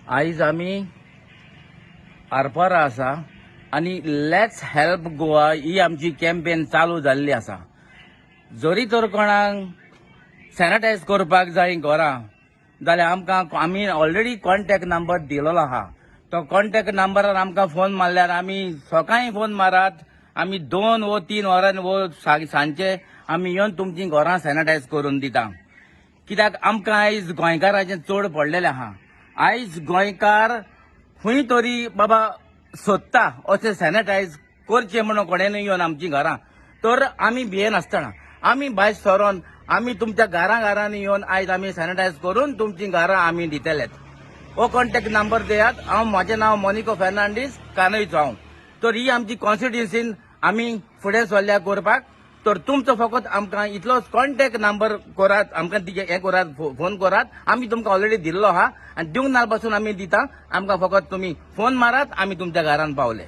आयज आमी आरपारा आसा आनी लेट्स हेल्प गोवा ही आमची कॅम्पेन चालू जाल्ली आसा. जरी तर कोणाक सॅनिटायज करपाक जाय घरां जाल्यार आमी ऑलरेडी कॉन्टॅक्ट नंबर दिलेलो आहा. तो कॉन्टॅक्ट नंबरार आमकां फोन मारल्यार आमी सकाळीं फोन मारात, आमी 2 व 3 वरां व सांजचे आमी येवन तुमची घरां सॅनिटायज करून दिता. कित्याक आमकां आयज गोंयकारांचें चड पडलेलें आहा. आयज गोंयकार खंय तरी बाबा सोदता अशें सॅनिटायज करचें म्हणून कोणेनूय येवन आमची घरां, तर आमी भियेनासतना आमी भायर सरोन आमी तुमच्या घरांनी येवन आयज आमी सॅनिटायज करून तुमची घरां आमी दितलेत. हो कॉन्टॅक्ट नंबर दियात. म्हजें नांव मोनिको फेर्नांडीस, कानयचो हांव. तर ही आमची कॉन्स्टिट्युन्सीन आमी फुडें सरल्या करपाक. तर तुमचो फकत आमकां इतलोच कॉन्टॅक्ट नंबर करात, आमकां हें करात, फोन करात. आमी तुमकां ऑलरेडी दिल्लो आहा आनी दिवंक नाल पासून आमी दिता. आमकां फकत तुमी फोन मारात, आमी तुमच्या घरान पावले.